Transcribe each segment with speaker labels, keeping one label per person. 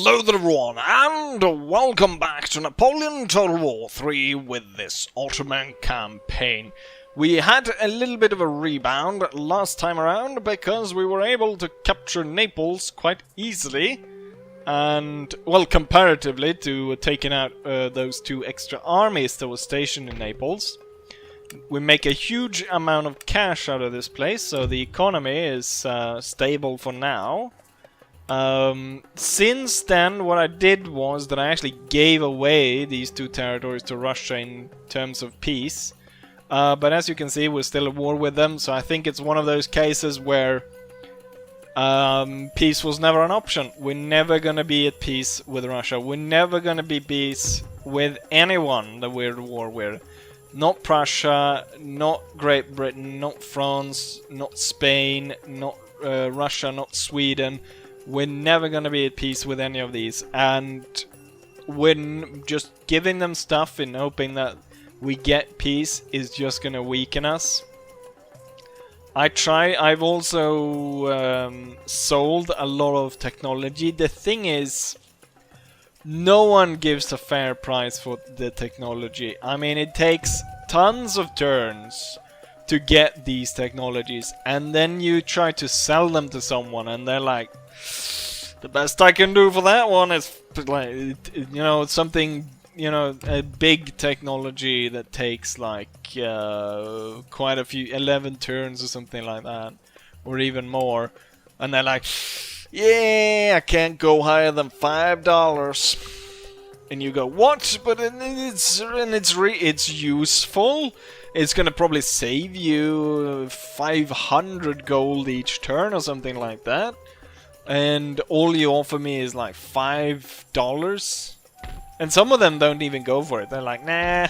Speaker 1: Hello there everyone, and welcome back to Napoleon Total War 3 with this Ottoman campaign. We had a little bit of a rebound last time around because we were able to capture Naples quite easily. And, well, comparatively to taking out those two extra armies that were stationed in Naples. We make a huge amount of cash out of this place, so the economy is stable for now. Since then, what I did was that I actually gave away these two territories to Russia in terms of peace. But as you can see, we're still at war with them, so I think it's one of those cases where peace was never an option. We're never gonna be at peace with Russia. We're never gonna be at peace with anyone that we're at war with. Not Prussia, not Great Britain, not France, not Spain, not Russia, not Sweden. We're never gonna be at peace with any of these, and when just giving them stuff and hoping that we get peace is just gonna weaken us. I've also sold a lot of technology. The thing is, no one gives a fair price for the technology. I mean, it takes tons of turns to get these technologies, and then you try to sell them to someone and they're like, the best I can do for that one is, like, you know, something, you know, a big technology that takes like quite a few, 11 turns or something like that, or even more, and they're like, yeah, I can't go higher than $5. And you go, what? But it's useful. It's gonna probably save you 500 gold each turn or something like that. And all you offer me is like $5. And some of them don't even go for it. They're like, nah.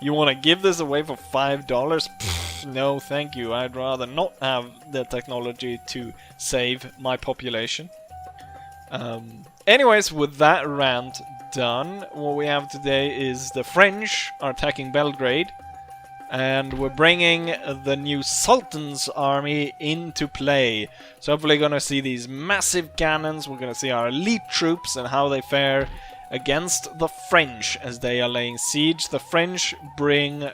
Speaker 1: You want to give this away for $5? No, thank you. I'd rather not have the technology to save my population. Anyways, with that rant done, what we have today is the French are attacking Belgrade. And we're bringing the new Sultan's army into play. So hopefully gonna see these massive cannons. We're gonna see our elite troops and how they fare against the French as they are laying siege. The French bring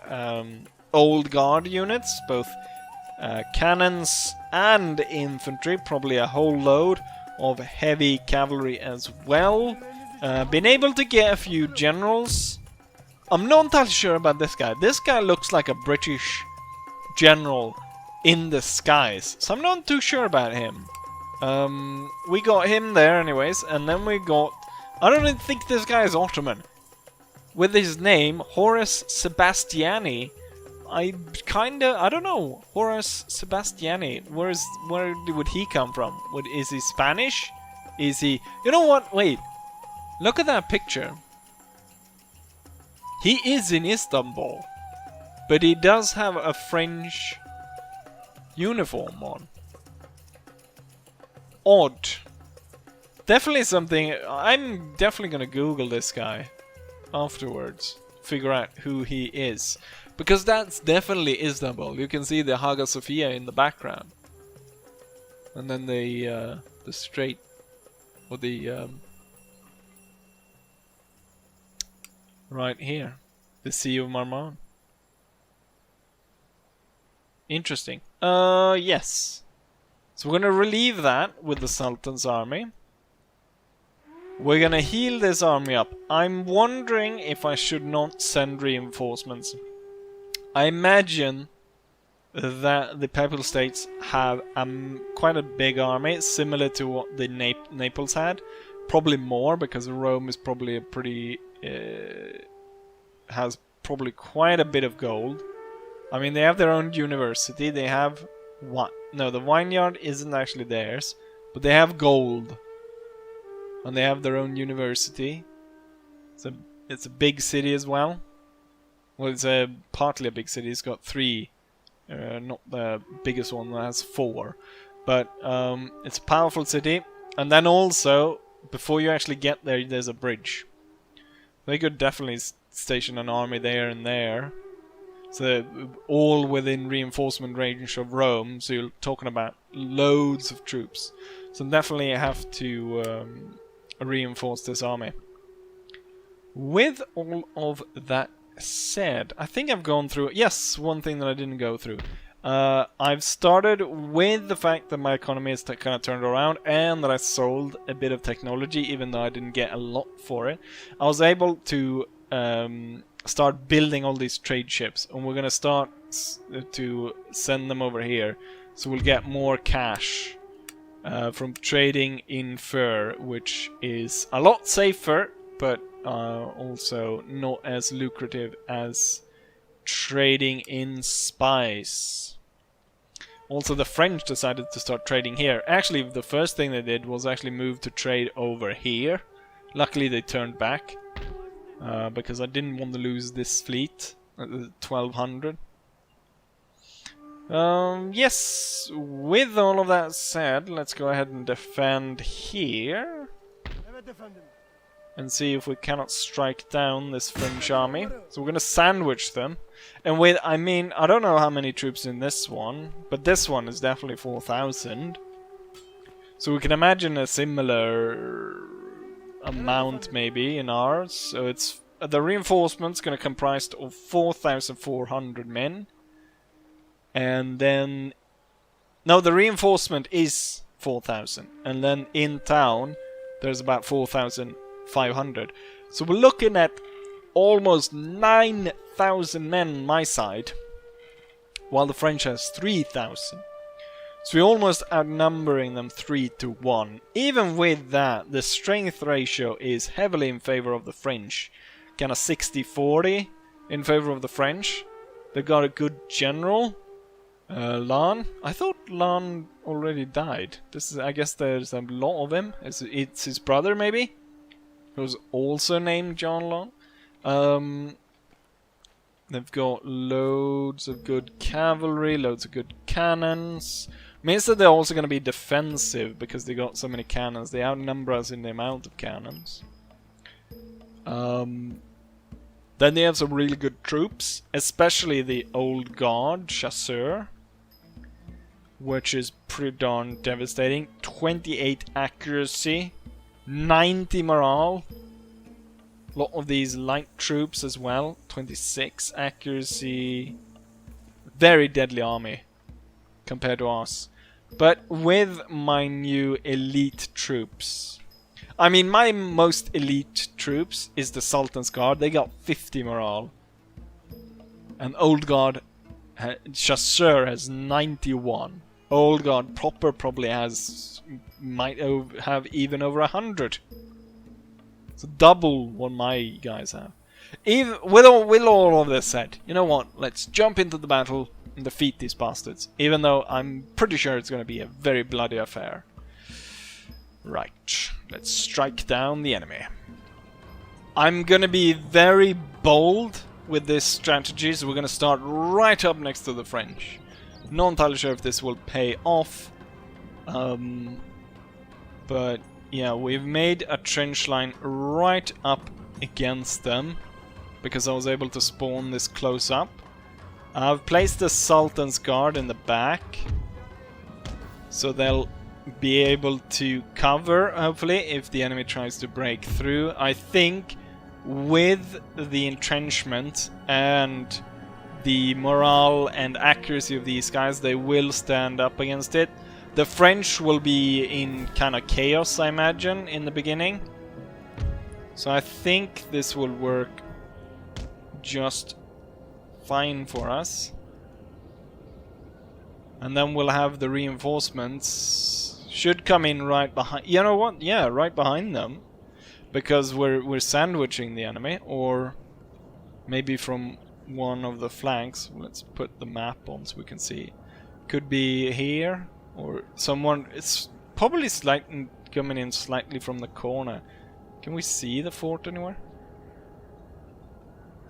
Speaker 1: old guard units, both cannons and infantry, probably a whole load of heavy cavalry as well. Been able to get a few generals. I'm not entirely sure about this guy. This guy looks like a British general in the skies, so I'm not too sure about him. We got him there anyways, and then we got... I don't even think this guy is Ottoman. With his name, Horace Sebastiani, I don't know. Horace Sebastiani, where would he come from? Is he Spanish? Is he... You know what? Wait. Look at that picture. He is in Istanbul, but he does have a French uniform on. Odd. Definitely something... I'm definitely gonna Google this guy afterwards. Figure out who he is. Because that's definitely Istanbul. You can see the Hagia Sophia in the background. And then the strait... Or the... right here. The Sea of Marmara. Interesting. Yes. So we're gonna relieve that with the Sultan's army. We're gonna heal this army up. I'm wondering if I should not send reinforcements. I imagine that the Papal States have quite a big army, similar to what the Naples had. Probably more, because Rome is probably a pretty... has probably quite a bit of gold. I mean, they have their own university. They have... what? No, the vineyard isn't actually theirs. But they have gold. And they have their own university. It's a big city as well. Well, it's partly a big city. It's got 3. Not the biggest one that has 4. But it's a powerful city. And then also, before you actually get there, there's a bridge. They could definitely station an army there and there. So, all within reinforcement range of Rome. So you're talking about loads of troops. So definitely I have to reinforce this army. With all of that said, I think I've gone through... Yes, one thing that I didn't go through. I've started with the fact that my economy is kind of turned around and that I sold a bit of technology, even though I didn't get a lot for it. I was able to start building all these trade ships, and we're going to start to send them over here. So we'll get more cash from trading in fur, which is a lot safer, but also not as lucrative as trading in spice. Also, the French decided to start trading here. Actually, the first thing they did was actually move to trade over here. Luckily, they turned back because I didn't want to lose this fleet at the 1200. Yes, with all of that said, let's go ahead and defend here. And see if we cannot strike down this French army. So we're gonna sandwich them. And with, I mean, I don't know how many troops in this one, but this one is definitely 4,000. So we can imagine a similar amount maybe in ours. So it's the reinforcement's gonna comprise of 4,400 men. And then... No, the reinforcement is 4,000. And then in town, there's about 4,500. So we're looking at almost 9,000 men on my side, while the French has 3,000. So we're almost outnumbering them 3-1. Even with that, the strength ratio is heavily in favor of the French. Kind of 60-40 in favor of the French. They got a good general. Lan. I thought Lan already died. This is, I guess there's a lot of him. It's his brother, maybe? Who's also named John Lan. They've got loads of good cavalry, loads of good cannons. Means that they're also going to be defensive because they got so many cannons. They outnumber us in the amount of cannons. Then they have some really good troops, especially the Old Guard, Chasseur, which is pretty darn devastating. 28 accuracy, 90 morale. A lot of these light troops as well, 26 accuracy. Very deadly army compared to us. But with my new elite troops, I mean, my most elite troops is the Sultan's Guard. They got 50 morale. And Old Guard, Chasseur has 91. Old Guard proper probably has, might have even over 100. So double what my guys have. Even with all of this said, you know what? Let's jump into the battle and defeat these bastards. Even though I'm pretty sure it's going to be a very bloody affair. Right, let's strike down the enemy. I'm gonna be very bold with this strategy, so we're gonna start right up next to the French. Not entirely sure if this will pay off, but yeah, we've made a trench line right up against them because I was able to spawn this close up. I've placed the Sultan's Guard in the back, so they'll be able to cover, hopefully, if the enemy tries to break through. I think with the entrenchment and the morale and accuracy of these guys, they will stand up against it. The French will be in kind of chaos, I imagine, in the beginning. So I think this will work just fine for us. And then we'll have the reinforcements should come in right behind. You know what? Yeah, right behind them, because we're sandwiching the enemy, or maybe from one of the flanks. Let's put the map on so we can see. Could be here, or someone. It's probably slightly coming in slightly from the corner. Can we see the fort anywhere?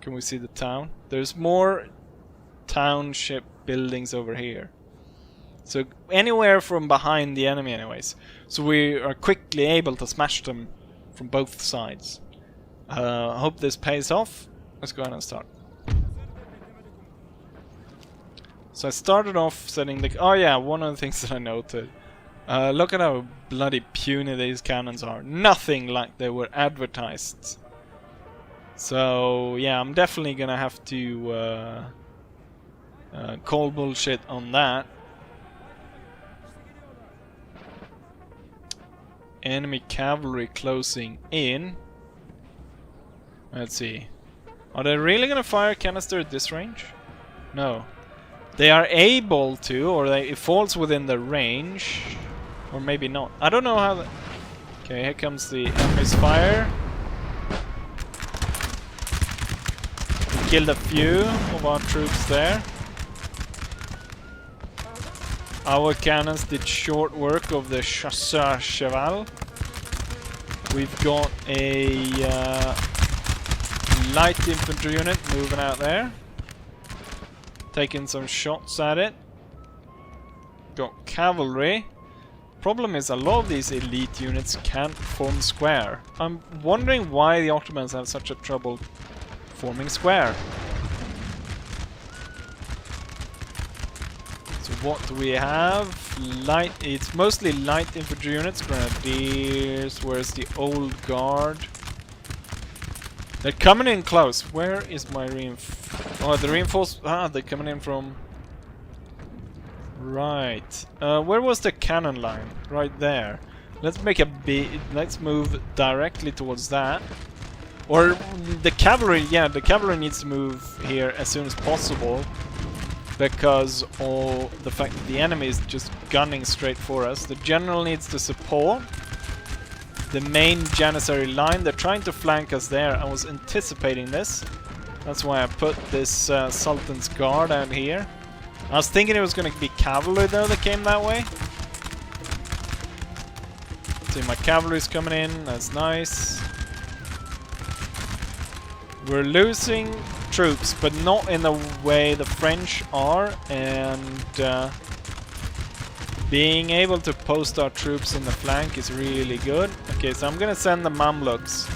Speaker 1: Can we see the town? There's more township buildings over here. So anywhere from behind the enemy anyways. So we are quickly able to smash them from both sides. I hope this pays off. Let's go ahead and start. So I started off setting the... Oh yeah, one of the things that I noted Look at how bloody puny these cannons are. Nothing like they were advertised. So yeah, I'm definitely gonna have to call bullshit on that. Enemy cavalry closing in. Let's see. Are they really gonna fire canister at this range? No. They are able to, or it falls within the range. Or maybe not. I don't know how the... Okay, here comes the enemy's fire. We killed a few of our troops there. Our cannons did short work of the chasseur cheval. We've got a light infantry unit moving out there. Taking some shots at it. Got cavalry. Problem is, a lot of these elite units can't form square. I'm wondering why the Ottomans have such a trouble forming square. So what do we have? Light. It's mostly light infantry units, grenadiers. Where's the old guard? They're coming in close. Where is my reinforcement? Oh, the reinforced. Ah, they're coming in from. Right. Where was the cannon line? Right there. Let's make a big. Let's move directly towards that. Or the cavalry. Yeah, the cavalry needs to move here as soon as possible, because all the fact that the enemy is just gunning straight for us. The general needs to support the main Janissary line. They're trying to flank us there. I was anticipating this. That's why I put this Sultan's Guard out here. I was thinking it was going to be cavalry though that came that way. See, my cavalry's coming in. That's nice. We're losing troops, but not in the way the French are, and being able to post our troops in the flank is really good. Okay, so I'm gonna send the Mamluks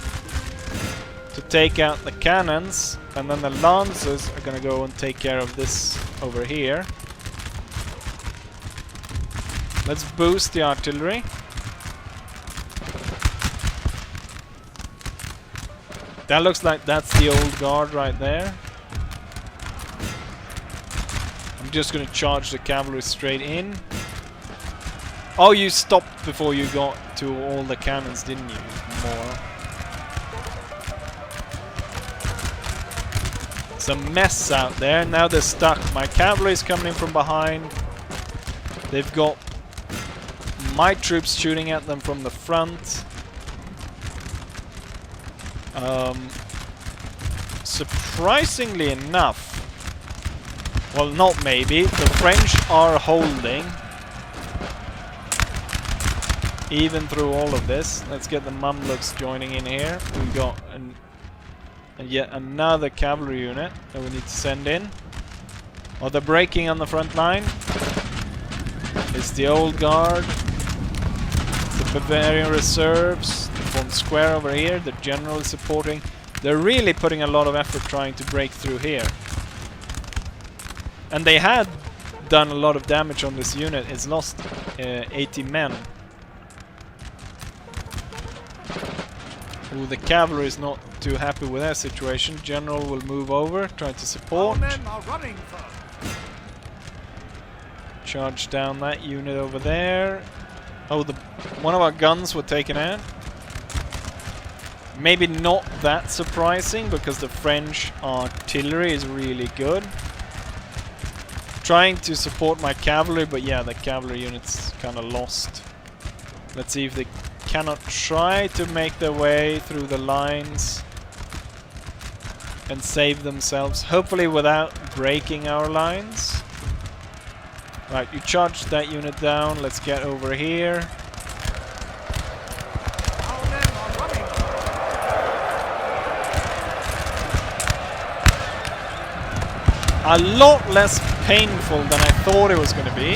Speaker 1: to take out the cannons, and then the Lancers are gonna go and take care of this over here. Let's boost the artillery. That looks like that's the old guard right there. I'm just gonna charge the cavalry straight in. Oh, you stopped before you got to all the cannons, didn't you? More. It's a mess out there. Now they're stuck. My cavalry is coming in from behind. They've got my troops shooting at them from the front. Surprisingly enough, well, not maybe, the French are holding even through all of this. Let's get the Mamluks joining in here. We've got yet another cavalry unit that we need to send in. Oh, they're breaking on the front line. It's the old guard. The Bavarian reserves. Form square over here. The general is supporting. They're really putting a lot of effort trying to break through here. And they had done a lot of damage on this unit. It's lost 80 men. Ooh, the cavalry is not too happy with their situation. General will move over, try to support. Charge down that unit over there. Oh, one of our guns were taken out. Maybe not that surprising, because the French artillery is really good. Trying to support my cavalry, but yeah, the cavalry unit's kind of lost. Let's see if they cannot try to make their way through the lines and save themselves, hopefully without breaking our lines. Right, you charge that unit down. Let's get over here. A lot less painful than I thought it was going to be.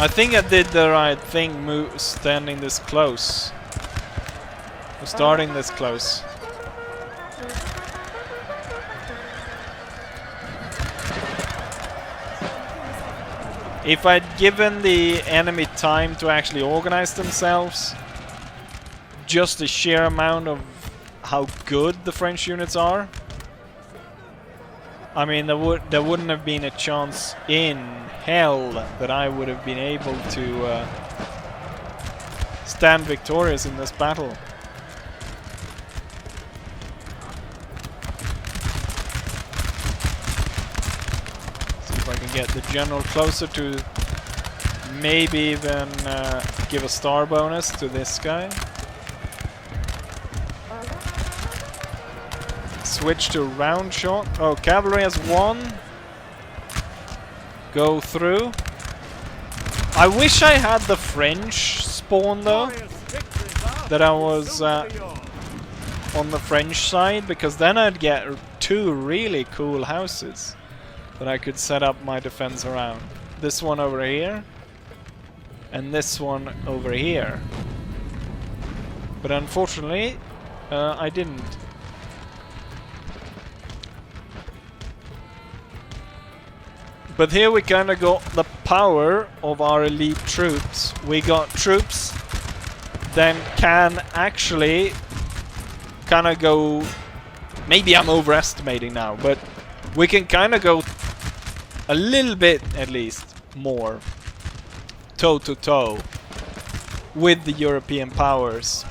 Speaker 1: I think I did the right thing standing this close. Or starting this close. If I'd given the enemy time to actually organize themselves, just the sheer amount of how good the French units are, I mean, there wouldn't have been a chance in hell that I would have been able to stand victorious in this battle. See if I can get the general closer to maybe even give a star bonus to this guy. Switch to round shot. Oh, cavalry has one. Go through. I wish I had the French spawn though. That I was on the French side, because then I'd get two really cool houses that I could set up my defense around. This one over here. And this one over here. But unfortunately, I didn't. But here we kind of got the power of our elite troops. We got troops that can actually kind of go... Maybe I'm overestimating now, but we can kind of go a little bit, at least, more toe-to-toe with the European powers.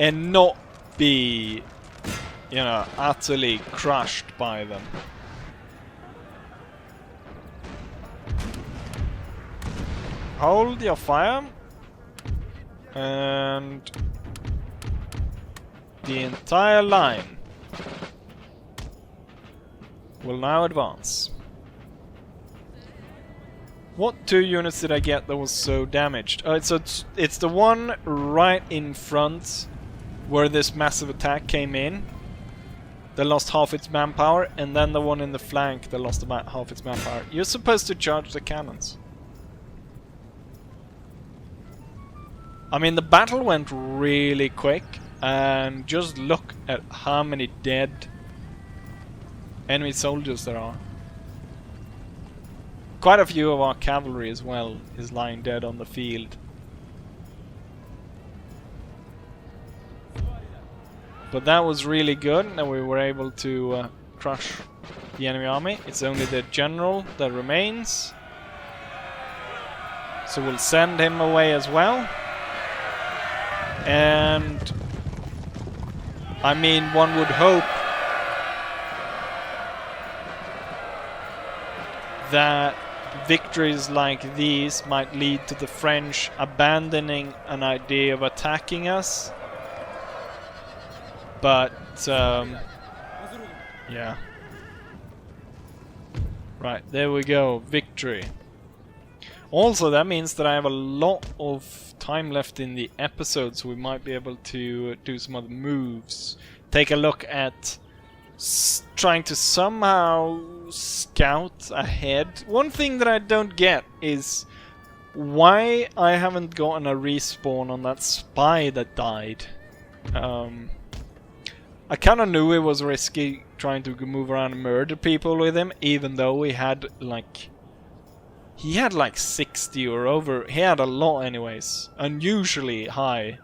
Speaker 1: And not be, you know, utterly crushed by them. Hold your fire, and the entire line will now advance. What two units did I get that was so damaged? Oh, it's the one right in front where this massive attack came in. That lost half its manpower, and then the one in the flank that lost about half its manpower. You're supposed to charge the cannons. I mean, the battle went really quick, and just look at how many dead enemy soldiers there are. Quite a few of our cavalry as well is lying dead on the field. But that was really good, and we were able to crush the enemy army. It's only the general that remains. So we'll send him away as well. And I mean, one would hope that victories like these might lead to the French abandoning an idea of attacking us. But, yeah. Right, there we go. Victory. Also, that means that I have a lot of time left in the episode, so we might be able to do some other moves. Take a look at trying to somehow scout ahead. One thing that I don't get is why I haven't gotten a respawn on that spy that died. I kind of knew it was risky trying to move around and murder people with him, even though he had like... He had like 60 or over. He had a lot anyways. Unusually high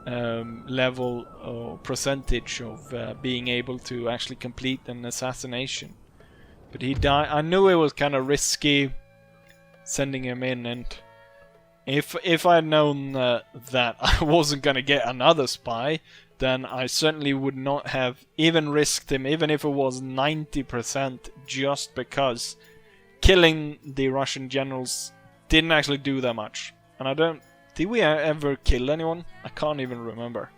Speaker 1: level or percentage of being able to actually complete an assassination. But he died. I knew it was kind of risky sending him in, and if I had known that I wasn't going to get another spy, then I certainly would not have even risked him, even if it was 90%, just because killing the Russian generals didn't actually do that much. And I don't... Did we ever kill anyone? I can't even remember.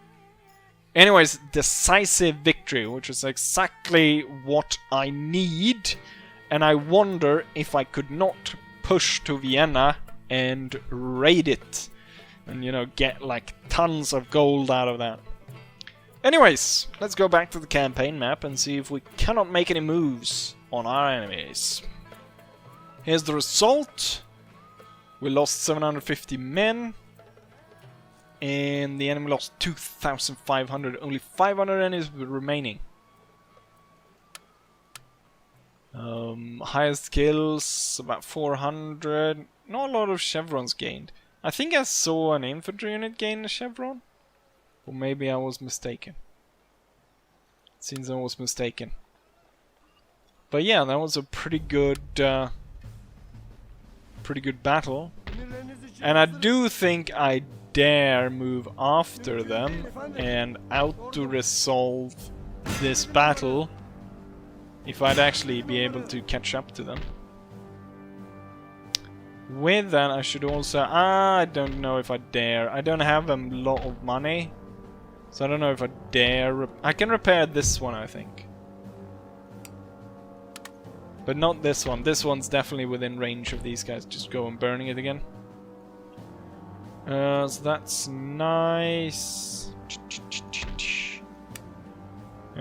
Speaker 1: Anyways, decisive victory, which is exactly what I need. And I wonder if I could not push to Vienna and raid it. And, you know, get like tons of gold out of that. Anyways, let's go back to the campaign map and see if we cannot make any moves on our enemies. Here's the result. We lost 750 men. And the enemy lost 2,500. Only 500 enemies were remaining. Highest skills, about 400. Not a lot of chevrons gained. I think I saw an infantry unit gain a chevron. Or maybe I was mistaken. Seems I was mistaken. But yeah, that was a pretty good battle. And I do think I dare move after them and auto-resolve this battle if I'd actually be able to catch up to them. With that, I should also... I don't know if I dare. I don't have a lot of money. So I don't know if I dare... I can repair this one, I think. But not this one. This one's definitely within range of these guys. Just go and burning it again. So that's nice.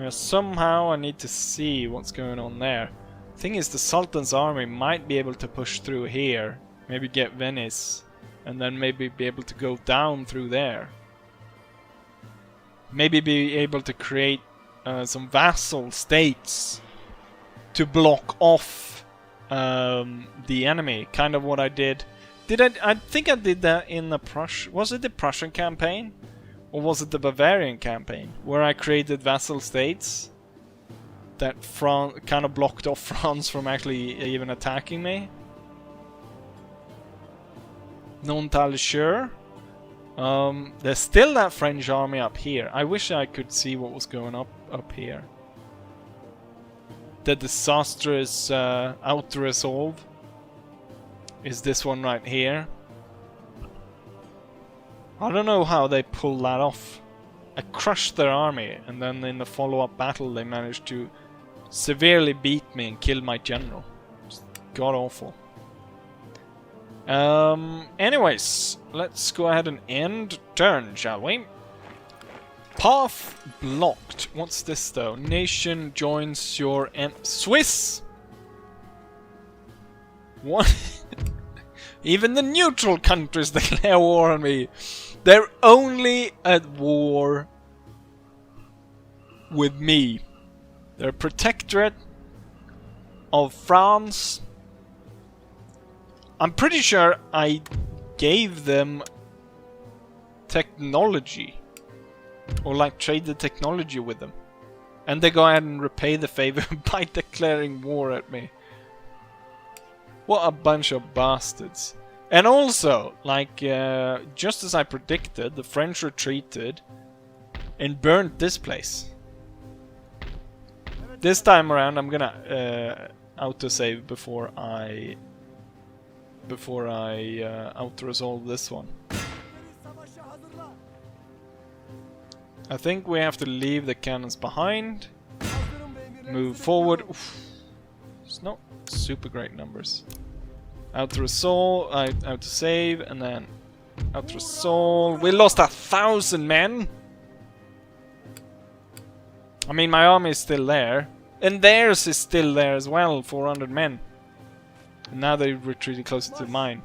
Speaker 1: Somehow I need to see what's going on there. Thing is, the Sultan's army might be able to push through here. Maybe get Venice. And then maybe be able to go down through there. Maybe be able to create some vassal states to block off the enemy. Kind of what I did. I think I did that in the was it the Prussian campaign? Or was it the Bavarian campaign? Where I created vassal states that kind of blocked off France from actually even attacking me. Not entirely sure. There's still that French army up here. I wish I could see what was going up here. The disastrous auto-resolve is this one right here. I don't know how they pull that off. I crushed their army, and then in the follow-up battle they managed to severely beat me and kill my general. Just god awful. Anyways, let's go ahead and end turn, shall we? Path blocked. What's this though? Nation joins your Swiss. What? Even the neutral countries declare war on me. They're only at war with me. They're a protectorate of France. I'm pretty sure I gave them technology. Or like traded technology with them. And they go ahead and repay the favor by declaring war at me. What a bunch of bastards. And also, like, just as I predicted, the French retreated and burnt this place. This time around, I'm gonna autosave before I auto-resolve this one. I think we have to leave the cannons behind. Move forward. Oof. It's not super great numbers. Auto-resolve, auto-save, and then auto-resolve. We lost 1,000 men! I mean, my army is still there. And theirs is still there as well, 400 men. And now they retreated closer to mine.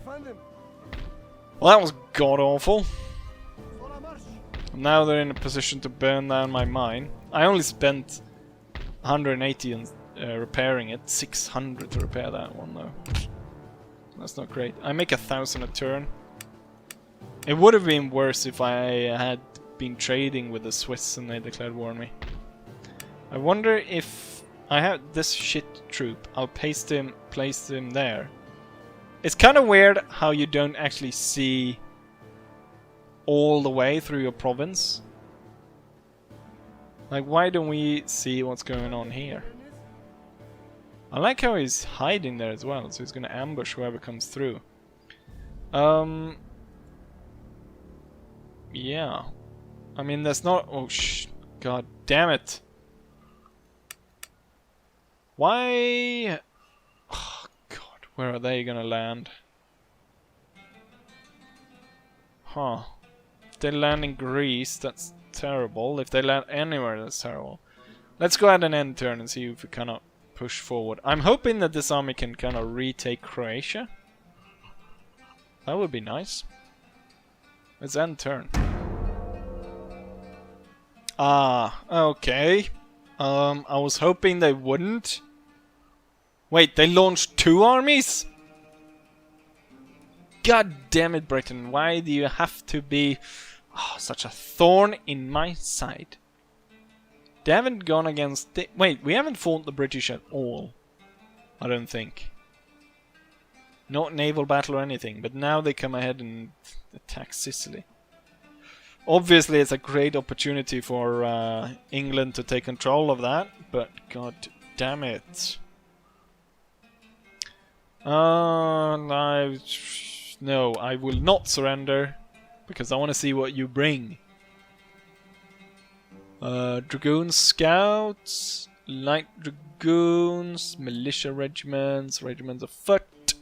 Speaker 1: Well, that was god-awful. Now they're in a position to burn down my mine. I only spent 180 on repairing it. 600 to repair that one though. That's not great. I make 1,000 a turn. It would have been worse if I had been trading with the Swiss and they declared war on me. I wonder if I have this shit troop. I'll place him there. It's kind of weird how you don't actually see all the way through your province. Like, why don't we see what's going on here? I like how he's hiding there as well, so he's gonna ambush whoever comes through. Yeah. I mean, there's not... Oh, god damn it. Why... Oh, god, where are they gonna land? Huh. If they land in Greece, that's terrible. If they land anywhere, that's terrible. Let's go ahead and end turn and see if we cannot push forward. I'm hoping that this army can kind of retake Croatia. That would be nice. Let's end turn. Ah, okay. I was hoping they wouldn't. Wait, they launched 2 armies? God damn it, Britain. Why do you have to be such a thorn in my side? They haven't gone against... Wait, we haven't fought the British at all. I don't think. Not naval battle or anything, but now they come ahead and attack Sicily. Obviously, it's a great opportunity for England to take control of that, but god damn it. No, I will not surrender, because I want to see what you bring. Dragoon Scouts, Light Dragoons, Militia Regiments, Regiments of Foot,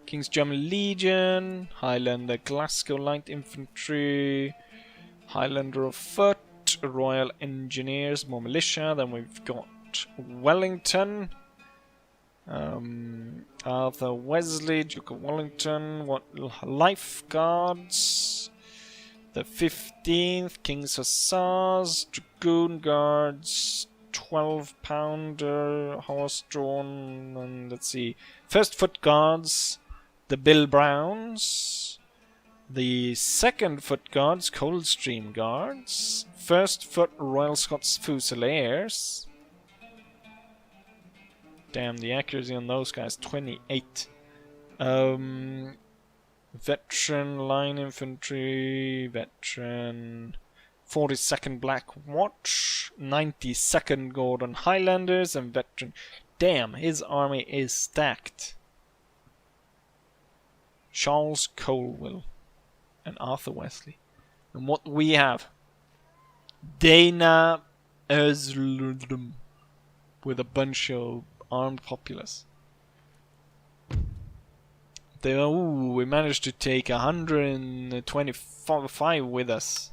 Speaker 1: King's German Legion, Highlander Glasgow Light Infantry, Highlander of Foot, Royal Engineers, more Militia. Then we've got Wellington, Arthur Wesley, Duke of Wellington, what Life Guards, the 15th, King's Hussars, Dragoon Guards, 12-pounder, horse-drawn, and let's see, First Foot Guards, the Bill Browns, the 2nd Foot Guards, Coldstream Guards, 1st Foot Royal Scots Fusiliers. Damn, the accuracy on those guys, 28. Veteran Line Infantry, Veteran 42nd Black Watch, 92nd Gordon Highlanders, and Veteran. Damn, his army is stacked. Charles Colwell and Arthur Wesley. And what we have? Dana Özlem with a bunch of armed populace. We managed to take 125 with us.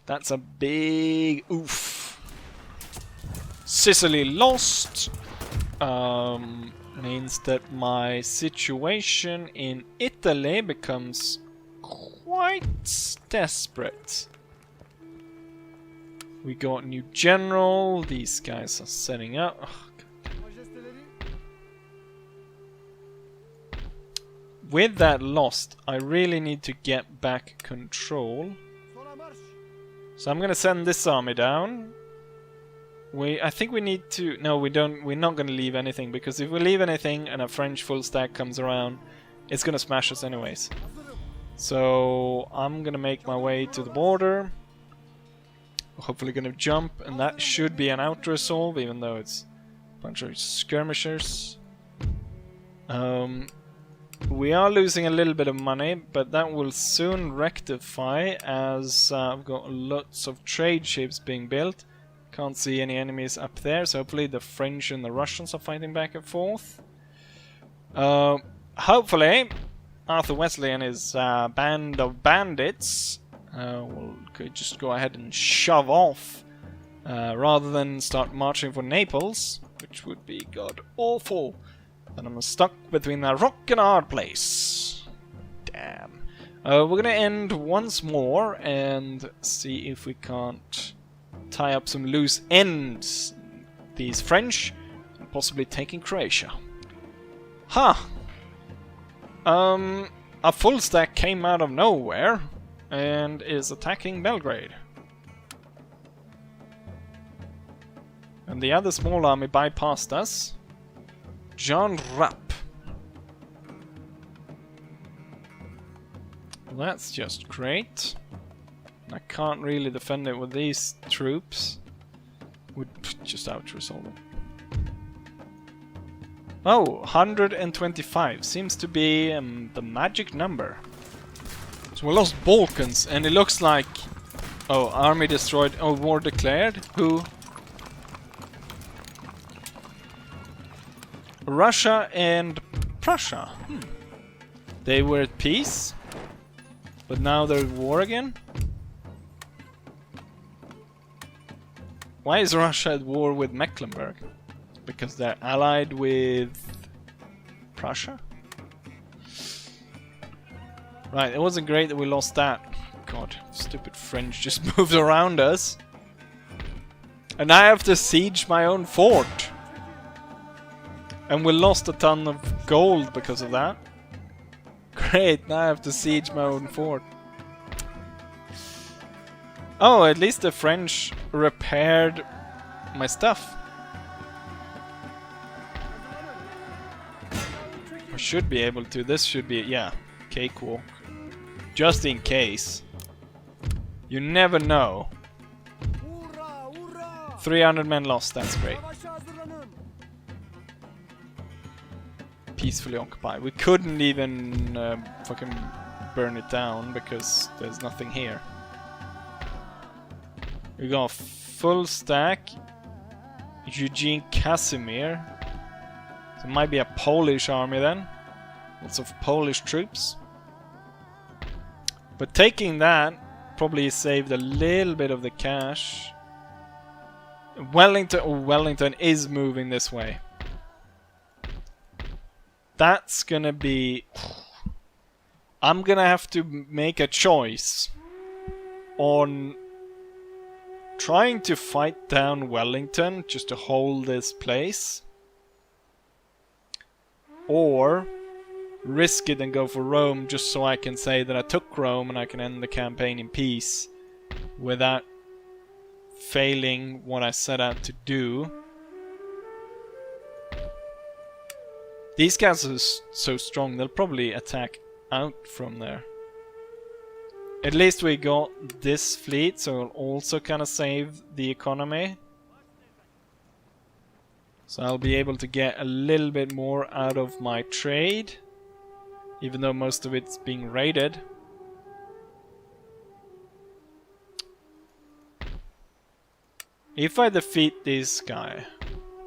Speaker 1: That's a big oof. Sicily lost. Means that my situation in Italy becomes quite desperate. We got a new general. These guys are setting up. Oh, with that lost, I really need to get back control. So I'm gonna send this army down. I think we need to... No, we don't. We're not gonna leave anything, because if we leave anything and a French full stack comes around, it's gonna smash us anyways. So I'm gonna make my way to the border. Hopefully gonna jump, and that should be an auto-resolve, even though it's a bunch of skirmishers. We are losing a little bit of money, but that will soon rectify, as I've got lots of trade ships being built. Can't see any enemies up there, so hopefully the French and the Russians are fighting back and forth. Hopefully Arthur Wesley and his band of bandits will just go ahead and shove off rather than start marching for Naples, which would be god awful. And I'm stuck between a rock and a hard place. Damn. We're gonna end once more and see if we can't tie up some loose ends. These French, and possibly taking Croatia. Huh. A full stack came out of nowhere and is attacking Belgrade. And the other small army bypassed us. John Rapp. That's just great. I can't really defend it with these troops. Would just out-resolve it. Oh, 125 seems to be the magic number. So we lost Balkans, and it looks like... Oh, army destroyed. Oh, war declared. Who? Russia and Prussia. They were at peace, but now they're at war again. Why is Russia at war with Mecklenburg? Because they're allied with Prussia? Right, it wasn't great that we lost that. God, stupid French just moved around us. And I have to siege my own fort. And we lost a ton of gold because of that. Great, now I have to siege my own fort. Oh, at least the French repaired my stuff. I should be able to. This should be, yeah, cakewalk. Just in case. You never know. 300 men lost, that's great. Peacefully occupied. We couldn't even fucking burn it down because there's nothing here. We got a full stack. Eugene Casimir. So it might be a Polish army then. Lots of Polish troops. But taking that probably saved a little bit of the cash. Wellington is moving this way. That's gonna be... I'm gonna have to make a choice on trying to fight down Wellington just to hold this place, or risk it and go for Rome just so I can say that I took Rome and I can end the campaign in peace without failing what I set out to do. These guys are so strong, they'll probably attack out from there. At least we got this fleet, so it'll also kind of save the economy. So I'll be able to get a little bit more out of my trade, even though most of it's being raided. If I defeat this guy,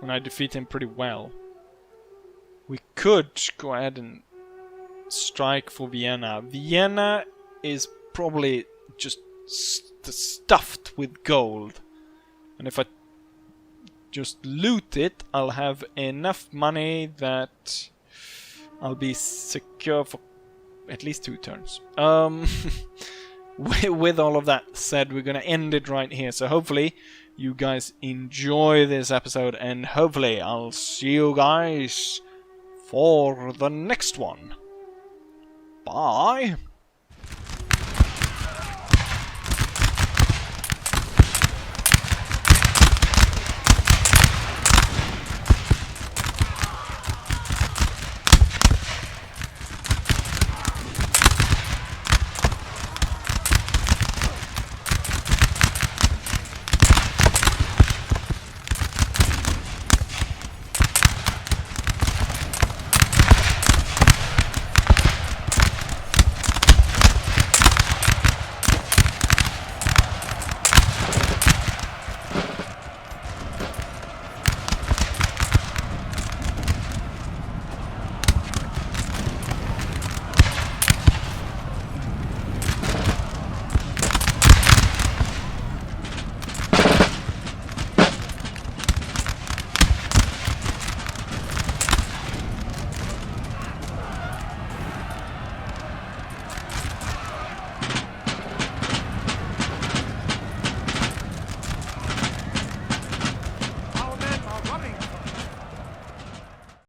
Speaker 1: and I defeat him pretty well, we could go ahead and strike for Vienna. Vienna is probably just stuffed with gold, and if I just loot it, I'll have enough money that I'll be secure for at least 2 turns. With all of that said, we're gonna end it right here. So hopefully you guys enjoy this episode, and hopefully I'll see you guys for the next one. Bye.